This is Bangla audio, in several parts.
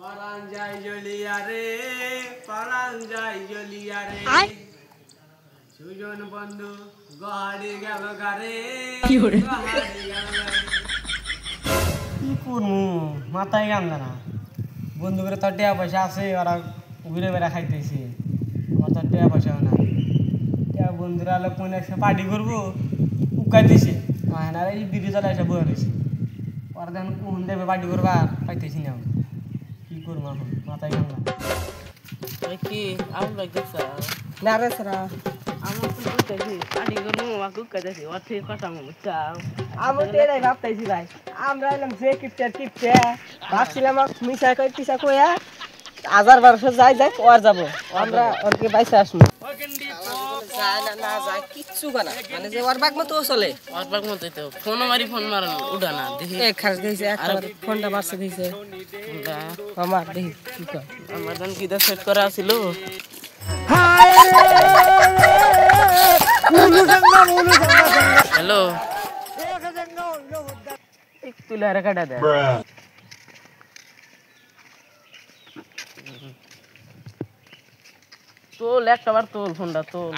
পরাণ যাই জ্বলিয়া রে, পরাণ যাই জ্বলিয়া রে, সুজন বন্ধু গহারি গেল গারে, গহারি গেল গারে। কি করবো মাথায় গান না, বন্ধু করে তোর টাকা পয়সা আছে, ওরা ঘুরে বেড়া খাইতেছে, আমার তোর টাকা পয়সাও না। বন্ধুরা লোক মনে একসাথে পার্টি করবো, উকাইতেছে আর এই বিড়ি জ্বালা এসে বয়ে রয়েছে, ওরা দেখুন কোন দেবে পার্টি করবা পাইতেছি না। কি করবো এখন মাথায় গান না। কি আমার বাইক দেখছ না রে সারা আমার তো বুঝতেছি পার্টি করবো আমাকে উকাইতেছি ওর থেকে কথা বুঝছা আমি তো এটাই ভাবতেছি ভাই, আমরা এলাম যে কিপটে ভাবছিলাম মিশা কই পিসা কইয়া 1000-1200 যাই ওর যাবো, আমরা ওরকে বাইসে আসবো না যায় কিচ্ছু বানা মানে যে ওর বাগ মতো চলে ওর বাগ মতো তো ফোন মারানো উঠা না দেখি এক খাস দিয়েছে একবার ফোনটা মারছে দিয়েছে আমার দেখি কি কয় আমার জান কি সেট করা ছিল হ্যালো তুলে আর কাটা দে তোল একটাবার তোল ফোনটা তোল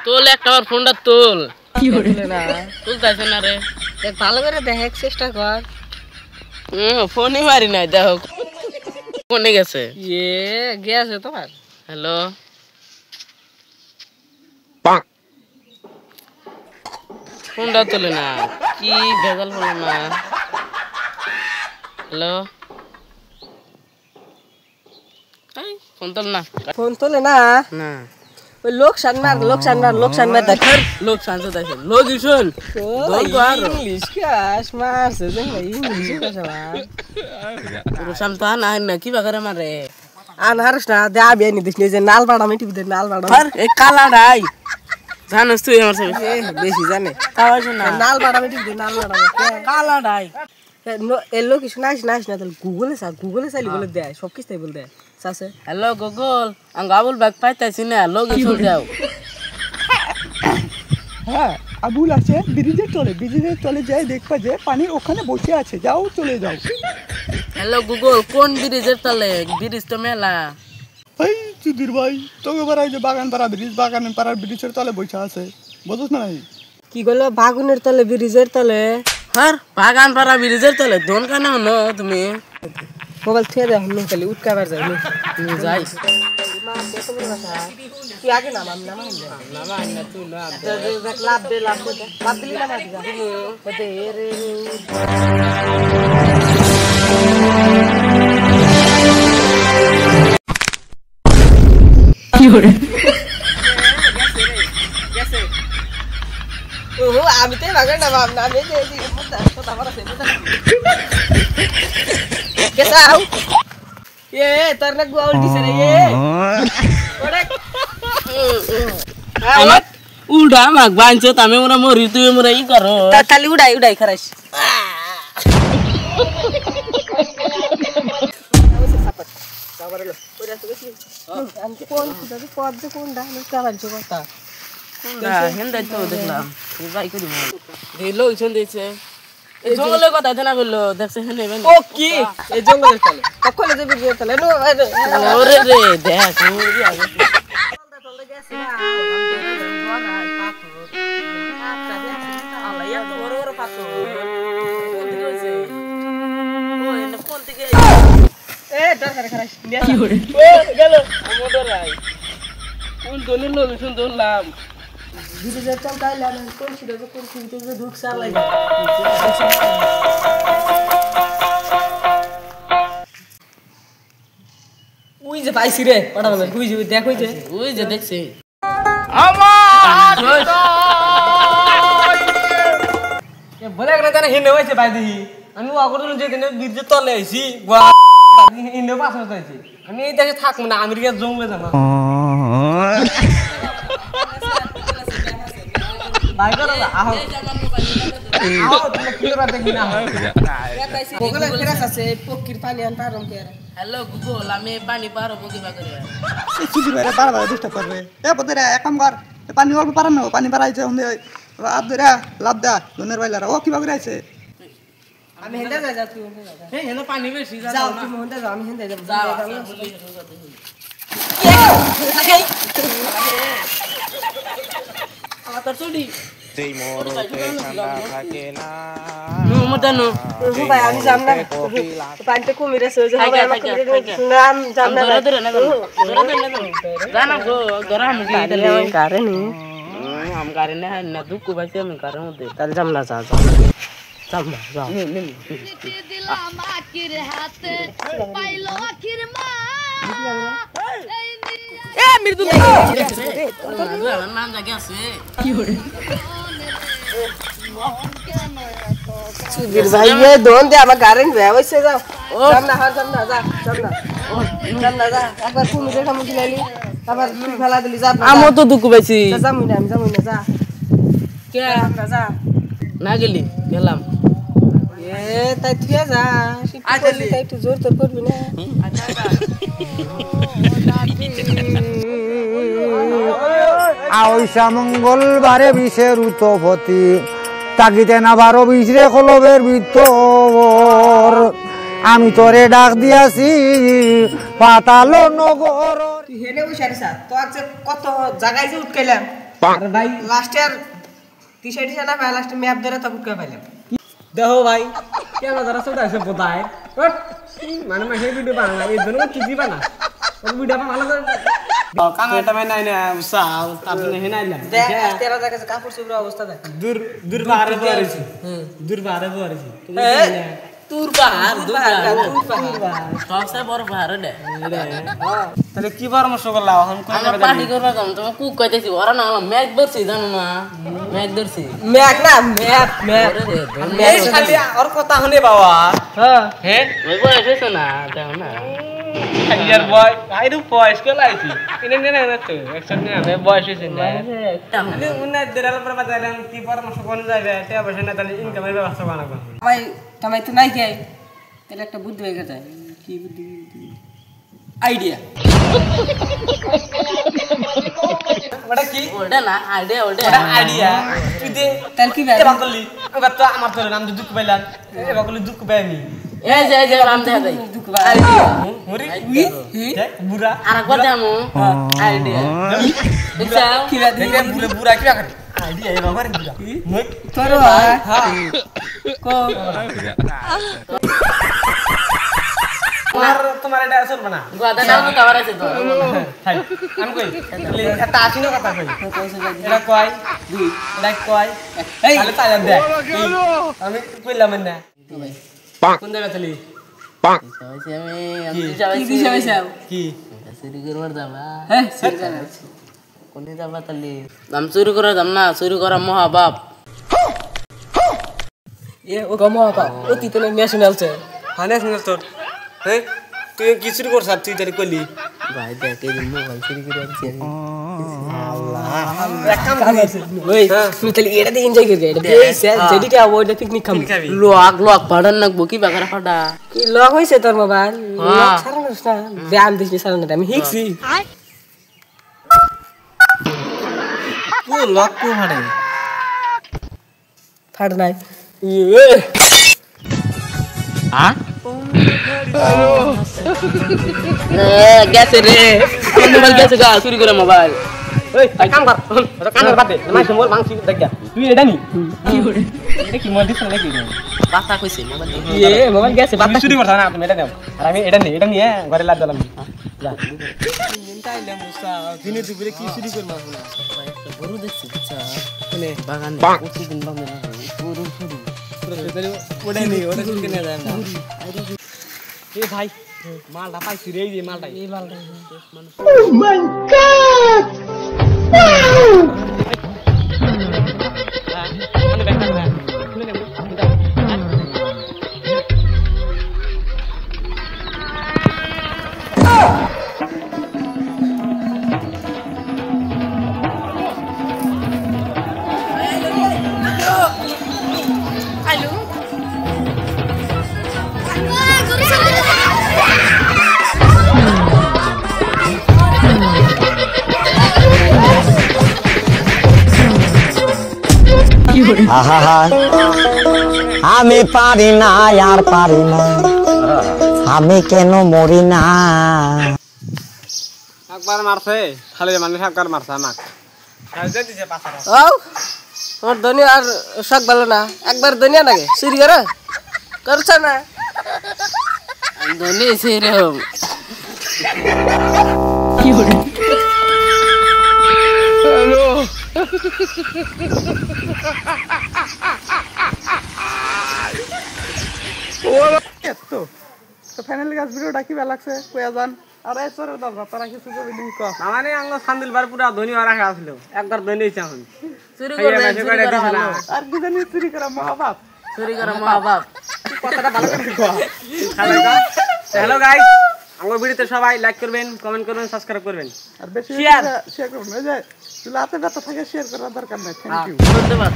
তোল একটাবার ফোনটা তোল কি হইলো না তুলতাছে না রে দেখ ভালো করে দেখ চেষ্টা কর ফোনই মারি নাই দেখো ফোনে গেছে গেছে তোমার হ্যালো ফোনটা তোলে না কি ভেজাল হলো না হ্যালো ফোন তোল না ফোন তোলে না না ওই লোকসান মার দেখ লোক শান্ত দেখে লোক শুন ইংলিশ কাশ মারছে যে ইংলিশ কাশা পুরো শান্ত না কি বাগারে মারে আনহারস না দে আবি আনি দিস যে নাল বাড়া মিটি দে নাল বাড়া আর এই কালা ডাই জানোস তুই আমার সঙ্গে বেশি জানে তাও না নাল বাড়া মিটি দে নাল বাড়া কালা ডাই এর লোক কিছু নাইস না তাহলে গুগলে চাইলি বলে দেয় সব কিছু তাই বলে দেয় সাসে হ্যালো গুগল আঙ্গ আবুল ব্যাগ পাইতাছি না লোক শুন যাও হ্যাঁ আবুল আছে ব্রিজের তলে যাই দেখবা যে পানির ওখানে বসে আছে, যাও চলে যাও। হ্যালো গুগল কোন ব্রিজের তলে ব্রিজ তো মেলা এই চুদির ভাই তোকে বাড়াই যে বাগান পাড়ার ব্রিজের তলে বসে আছে, বুঝছ না? কি গেল বাগুনের তলে ব্রিজের তলে হর বাগান পাড়া ব্রিজের তলে দোন কানা হনো তুমি মোবাইল ছেড়ে দে হলো খালি উঠকাবার যাই তুমি যাই তুই আগে নাম না তুই না লাভ দিলি না রে কি করে আমি তো বাগান না আমি তোর না গুয়া উল্টিছে রে উড়া মাগ বাঁচছো তুমি মোরা মরি তুই মোরা ই করো খালি উড়াই খারাইস হেন্দাই তো দেখলাম যাই করি লোক শুন দিয়েছে এই জঙ্গলের কথা জানা করলো দেখছে হেনে ও কি এই জঙ্গলের তলে কখনো যাবি যে তলে নো ওরে রে দেখ মুরগি আগে কি করে গেল কোন দলের লোক শুন ধরলাম ভিডিও চল তাইলে আমি কোন সিটে যে ঢুক সার লাগে উই যে পাইছি রে পড়া বলে উই যে দেখ ওই যে দেখছে বলে না জানা হিনে হইছে পাই দেখি আমি আগরুন যে দিনে বীরজ তলে আইছি হিনে পাস হইছে আমি এই দেশে থাকব না আমেরিকা জঙ্গলে যাবো ভাই করো আহো আহো তুমি কি করা দেখি না বগলে ফেরাস আছে পকির পানি আন পারম কে হ্যালো গুগল আমি পানি পারো কিবা করে চুদির ভাই বারবার ডিস্টার্ব করবে বদে এক কাম কর পানি অল্প পারান পানি পারাইছে লাভ ধরে লাভ দা লোনের বাইলারা ও কিবা করে আছে আমি হেন্দা যাই তুই হেন্দা যা এই হেন পানি বেশি যাও তুমি হেন্দা যাও আমি হেন্দা যাব যাও আমার তো চুড়ি সেই মরতে ঠান্ডা থাকে না নো মতানো ভাই আমি যাম না পানিতে কুমিরে সহ্য হবে আমাকে নাম যাম না ধরে না জানা গো ধরা আমি দিলে কারণে हम कारण है ना दुख को वैसे हम कारण होते তাহলে যাম না যা যাম না যাও দিলাম আখির হাতে পাইলো আখির মা এ মৃত্যু নাম জায়গা আছে কি হরে সুধীর ভাই ये दोन दे আমার গারেন বে ওইসে যাও যাম না যাম না যা যাম না যা একবার তুমি দেখা মুখি লাইলি আবার তুই ফেলা দিলি যা আমো তো দুঃখ পাইছি যাম না যা কে যা না গেলি গেলাম এ তাই তুই যা আজলি তাই একটু জোর তোর করবি না আইসা মঙ্গলবারে বিষের উতপতি তাকিতে না 12-20 রে কলবের ভিতর আমি তোরে ডাক দিয়াছি পাতাল নগর তুই হেনে বসে আছিস তো আজ কত জায়গায় যে উঠকাইলাম আরে ভাই লাস্ট ইয়ার টি-শার্ট না ভাই লাস্ট ম্যাপ ধরে তো উঠকা পাইলাম দেখো ভাই কেন ধরা চোটা আছে বোধায় মানে মাসে ভিডিও বানালা এই জন্য কি দিবা না ওই ভিডিও ভালো করে কাঙ্গাটা ভাই নাই না সাল তারপরে হে নাই না দেখ তেরা জায়গা কাপড় চোপড় অবস্থা দেখ দূর বাহারে পড়েছি দূর বাহারে পড়েছি তুর বাহার সবচেয়ে বড় বাহারে দে তাহলে কি পরামর্শ করলা এখন কোন পার্টি করবা কম তুমি কুক কইতেছি ওরা না ম্যাচ ধরছি জানো না ম্যাচ ধরছি ম্যাপ না ম্যাপ এই খালি আর কথা শুনে বাবা হ্যাঁ ওই বয়স না দেখো না ইয়ার বয় আইরু বয়স কে লাইছি কিনে নে না তো একসাথে আমি বয়স হইছে না আমি উন্না দেরাল পর বাজাইলাম কি পরামর্শ কোন যাবে তে বসে না তাহলে ইনকামের ব্যবস্থা বানাবো ভাই টামাই তো নাই কে তাহলে একটা বুদ্ধি হয়ে গেছে কি বুদ্ধি আইডিয়া ওটা কি ওটা না আইডিয়া ওটা আইডিয়া তুই দে তাহলে কি ভাই এবার করলি এবার তো আমার তোর নাম দুঃখ পাইলাম এবার করলি দুঃখ পাই আমি এই যে রাম দেখা যাই দুঃখ ভাই আইডিয়া মরি বুড়া আরেকবার জানো আইডিয়া বুঝা কি ভাই দেখে বুড়া কি করে আইডিয়া এবার করে বুড়া মই তোর হ্যাঁ কো তোমার এটা চলবে না গাদাটাও তো কভার আছে তো হাই আমি কই একটা আসিনো কথা কই এটা কয় দুই এটা কয় এই তাহলে তাই দেখ আমি কইলাম না কোন জায়গা চলি কি চুরি করবার যাবা হ্যাঁ কোনে যাবা তাহলে দাম চুরি করা দাম না চুরি করা মহাপাপ এ ও গমা পা ও তুই তো ন্যাশনাল চে হানে শুনছ তোর হে তুই কি চুরি করছ তুই তারে কইলি ভাই দেখ এই মোবাইল চুরি করে আনছি আল্লাহ এক কাম করিস ওই তুই তাহলে এটা দিয়ে এনজয় করবি এটা বেশ যেদিকে আওয়ার্ড পিকনিক খাম লোক পাড়ান না বকি বাগারা ফাটা কি লক হইছে তোর মোবাইল লক সারানোস না ব্যায়াম দিছিস সারানোটা আমি হিকছি ও লক কো ফাড়ে ফাট নাই গেছে রে মোবাইল গেছে গা চুরি করে মোবাইল ওই কাম কর কানের বাদে মাই সমল মাংসি দেখা তুই এটা নি কি করে এটা কি মোবাইল দিছ নাকি বাতা কইছে মোবাইল মোবাইল গেছে বাতা চুরি করছ না তুমি এটা নাও আর আমি এটা নিয়ে ঘরে লাদ দিলাম যা তাইলে মুসা দিনে দুপুরে কি চুরি করব না বড় দেখছি বুঝছা মানে বাগানে প্রতিদিন বাগানে পুরো চুরি ওটা নেই ওটা চুরি কেন যায় না এ ভাই মালটা পাইছি রে এই মালটা Oh my god! আহা আমি পারি না আর পারি না, আমি কেন মরি না। একবার মারছে খালি মানুষ একবার মারছে আমাক ও তোমার দুনিয়া আর শখ ভালো না, একবার দুনিয়া নাকি চুরি করে করছ না ধনী সেরকম তো ফাইনালি গাছ ভিডিওটা কি ভালো লাগছে কয়া যান। আর এই চোরের দল তারা কিছু কবি নি ক মানে আঙ্গ সান্দিলবার পুরা ধনী হওয়া রাখা আসলো একবার ধনী হইছে এখন চুরি করে আর কি জানি চুরি করা মহাপাপ। চুরি করে মা বাপ কথাটা ভালো করে কও হ্যালো গাইস আমার ভিডিওতে সবাই লাইক করবেন কমেন্ট করবেন সাবস্ক্রাইব করবেন আর বেশি শেয়ার শেয়ার করুন। এই যে চুলা হাতে ব্যথা থাকে শেয়ার করার দরকার নাই। Thank you. ধন্যবাদ।